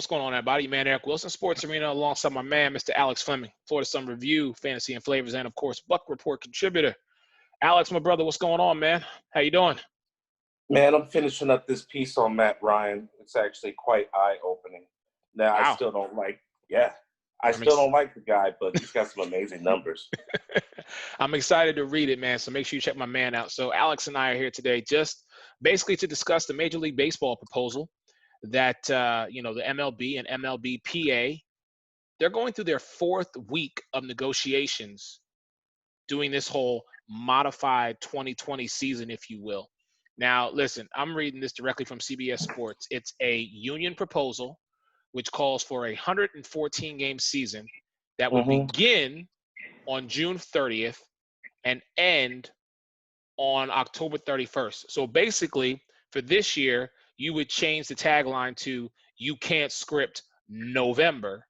going on, everybody? Man, Eric Wilson, Sports Arena, alongside my man, Mr. Alex Fleming, Florida Sun Review, Fantasy and Flavors, and, of course, Buck Report contributor. Alex, my brother, what's going on, man? How you doing? Man, I'm finishing up this piece on Matt Ryan. It's actually quite eye-opening. Now, Wow. I still don't like the guy, but he's got some amazing numbers. I'm excited to read it, man, so make sure you check my man out. So Alex and I are here today just basically to discuss the Major League Baseball proposal that, the MLB and MLB PA, they're going through their fourth week of negotiations doing this whole modified 2020 season, if you will. Now, listen, I'm reading this directly from CBS Sports. It's a union proposal which calls for a 114-game season that would begin on June 30th and end on October 31st. So basically, for this year, you would change the tagline to "You can't script November"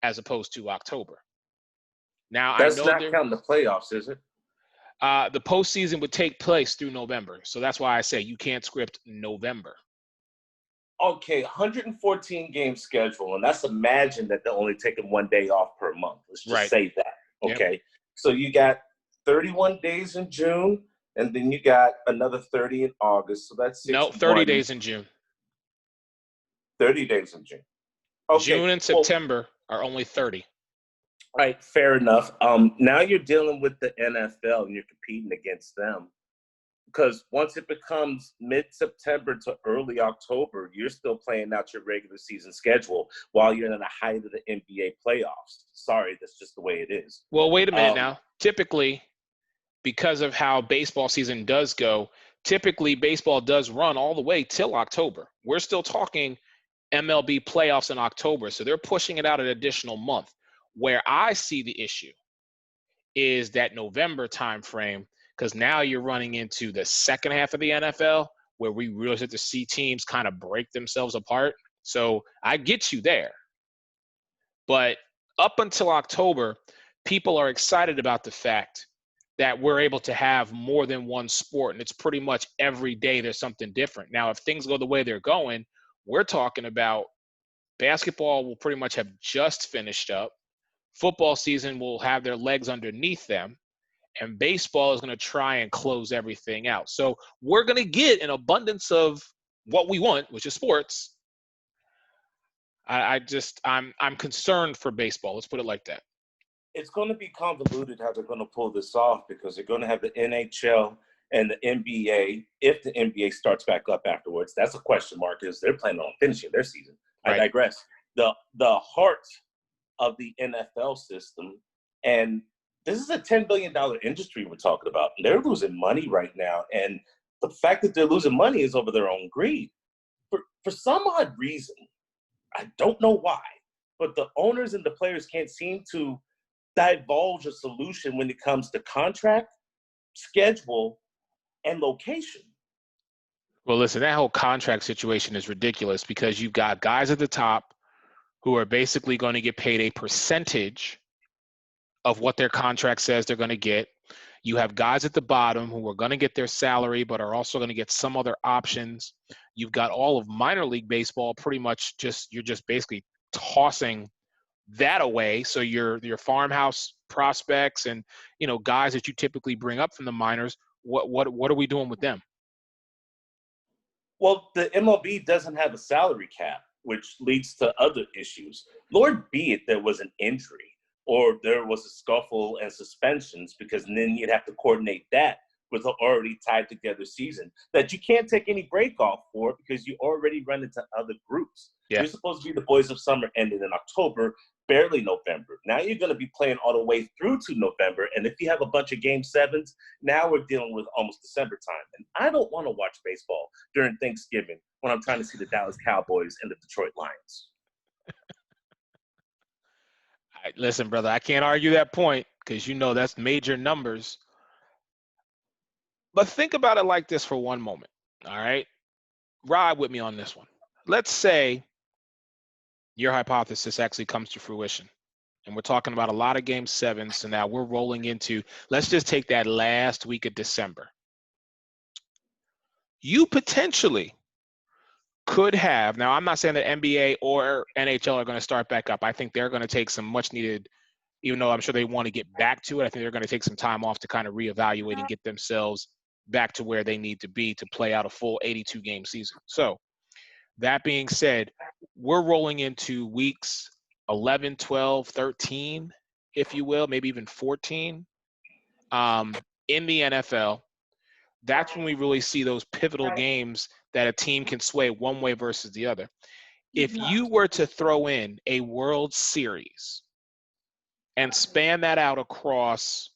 as opposed to October. Now, That's I know not counting the playoffs, is it? the postseason would take place through November. So that's why I say you can't script November. Okay, 114-game schedule, and let's imagine that they're only taking 1 day off per month. Let's just say that, okay? Yep. So you got 31 days in June, and then you got another 30 in August. So that's 61. No, 30 days in June. 30 days in June. Okay. June and September are only 30. All right, fair enough. Now you're dealing with the NFL, and you're competing against them. Because once it becomes mid-September to early October, you're still playing out your regular season schedule while you're in the height of the NBA playoffs. Sorry, that's just the way it is. Well, wait a minute now. Typically, because of how baseball season does go, typically baseball does run all the way till October. We're still talking MLB playoffs in October, so they're pushing it out an additional month. Where I see the issue is that November timeframe, because now you're running into the second half of the NFL where we really start to see teams kind of break themselves apart. So I get you there. But up until October, people are excited about the fact that we're able to have more than one sport, and it's pretty much every day there's something different. Now, if things go the way they're going, we're talking about basketball will pretty much have just finished up. Football season will have their legs underneath them. And baseball is going to try and close everything out. So we're going to get an abundance of what we want, which is sports. I'm concerned for baseball. Let's put it like that. It's going to be convoluted how they're going to pull this off because they're going to have the NHL and the NBA. If the NBA starts back up afterwards, that's a question mark because they're planning on finishing their season. Right. I digress. The heart of the NFL system, and this is a $10 billion industry we're talking about. They're losing money right now. And the fact that they're losing money is over their own greed. For some odd reason, I don't know why, but the owners and the players can't seem to divulge a solution when it comes to contract, schedule, and location. Well, listen, that whole contract situation is ridiculous because you've got guys at the top who are basically going to get paid a percentage of what their contract says they're going to get. You have guys at the bottom who are going to get their salary, but are also going to get some other options. You've got all of minor league baseball pretty much you're just basically tossing that away. So your farmhouse prospects and, guys that you typically bring up from the minors, what are we doing with them? Well, the MLB doesn't have a salary cap, which leads to other issues. Lord be it there was an injury or there was a scuffle and suspensions, because then you'd have to coordinate that with an already tied together season that you can't take any break off for because you already run into other groups. Yeah. You're supposed to be the Boys of Summer ending in October, barely November. Now you're going to be playing all the way through to November. And if you have a bunch of Game 7s, now we're dealing with almost December time. And I don't want to watch baseball during Thanksgiving when I'm trying to see the Dallas Cowboys and the Detroit Lions. Listen, brother, I can't argue that point because that's major numbers. But think about it like this for one moment, all right? Ride with me on this one. Let's say your hypothesis actually comes to fruition, and we're talking about a lot of Game 7s, so now we're rolling into, let's just take that last week of December. You potentially could have. Now, I'm not saying that NBA or NHL are going to start back up. I think they're going to take some much needed, even though I'm sure they want to get back to it, I think they're going to take some time off to kind of reevaluate and get themselves back to where they need to be to play out a full 82 game season. So that being said, we're rolling into weeks 11, 12, 13, if you will, maybe even 14 in the NFL. That's when we really see those pivotal games that a team can sway one way versus the other. If you were to throw in a World Series and span that out across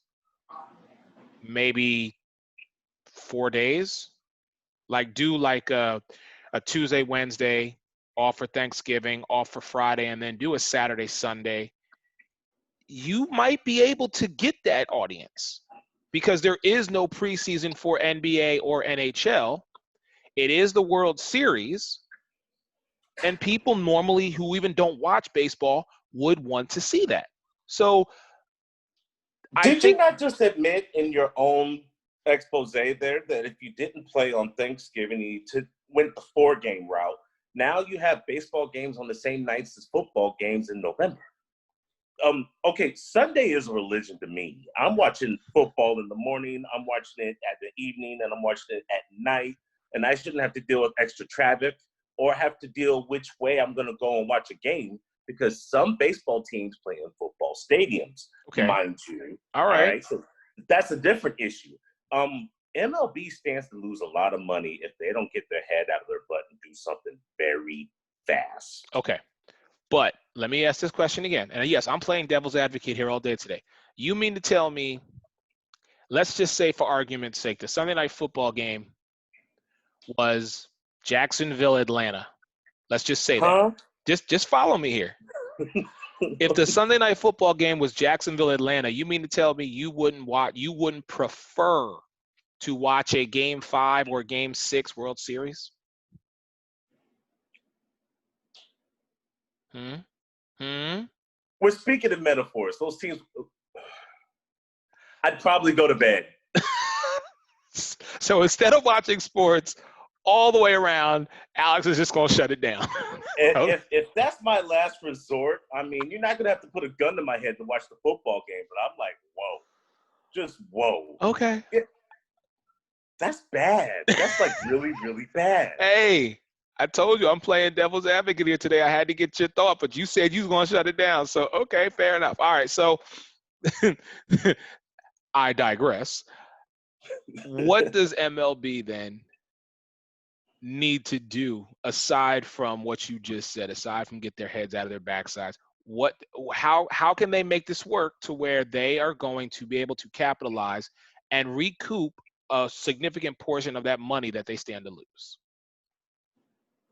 maybe 4 days, like do like a Tuesday, Wednesday, off for Thanksgiving, off for Friday, and then do a Saturday, Sunday, you might be able to get that audience because there is no preseason for NBA or NHL. It is the World Series, and people normally who even don't watch baseball would want to see that. So Did you not just admit in your own expose there that if you didn't play on Thanksgiving, you went the 4-game route? Now you have baseball games on the same nights as football games in November. Okay, Sunday is a religion to me. I'm watching football in the morning, I'm watching it at the evening, and I'm watching it at night. And I shouldn't have to deal with extra traffic or have to deal which way I'm going to go and watch a game because some baseball teams play in football stadiums, mind you. All right. So that's a different issue. MLB stands to lose a lot of money if they don't get their head out of their butt and do something very fast. Okay. But let me ask this question again. And yes, I'm playing devil's advocate here all day today. You mean to tell me, let's just say for argument's sake, the Sunday night football game was Jacksonville, Atlanta. Let's just say that. Just follow me here. If the Sunday night football game was Jacksonville, Atlanta, you mean to tell me you wouldn't prefer to watch a Game 5 or Game 6 World Series? We're speaking of metaphors. Those teams, I'd probably go to bed. So instead of watching sports all the way around, Alex is just going to shut it down. If that's my last resort, I mean, you're not going to have to put a gun to my head to watch the football game, but I'm like, whoa. Just whoa. Okay. That's bad. That's like really, really bad. Hey, I told you I'm playing devil's advocate here today. I had to get your thought, but you said you was going to shut it down. So, okay, fair enough. All right, so I digress. What does MLB then need to do aside from what you just said, aside from get their heads out of their backsides? How can they make this work to where they are going to be able to capitalize and recoup a significant portion of that money that they stand to lose?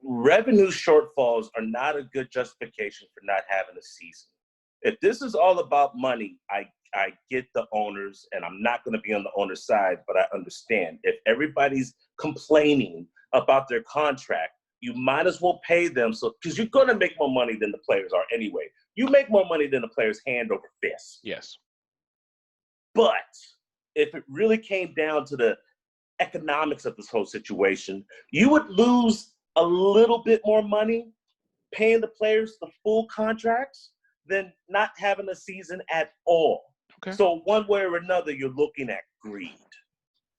Revenue shortfalls are not a good justification for not having a season. If this is all about money, I get the owners, and I'm not going to be on the owner's side, but I understand. If everybody's complaining about their contract, you might as well pay them because you're going to make more money than the players are anyway. You make more money than the players hand over fist. Yes. But if it really came down to the economics of this whole situation, you would lose a little bit more money paying the players the full contracts than not having a season at all. Okay. So one way or another, you're looking at greed.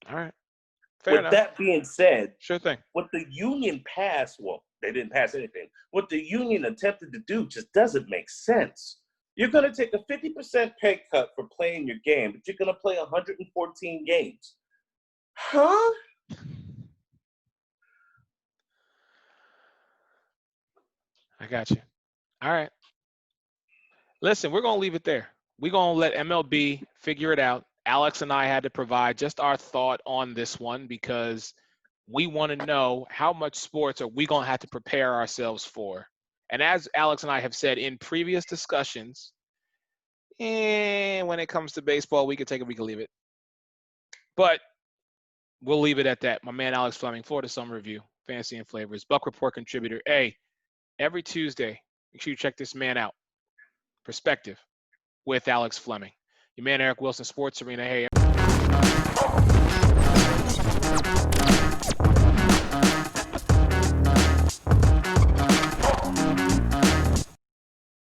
All right. Fair enough. With that being said, sure thing. What the union passed, well, they didn't pass anything. What the union attempted to do just doesn't make sense. You're going to take a 50% pay cut for playing your game, but you're going to play 114 games. Huh? I got you. All right. Listen, we're going to leave it there. We're going to let MLB figure it out. Alex and I had to provide just our thought on this one because we want to know how much sports are we going to have to prepare ourselves for. And as Alex and I have said in previous discussions, when it comes to baseball, we can take it, we can leave it. But we'll leave it at that. My man Alex Fleming, Florida Summer Review, Fantasy and Flavors, Buck Report contributor. Hey, every Tuesday, make sure you check this man out. Perspective with Alex Fleming. Your man Eric Wilson, Sports Arena. Hey.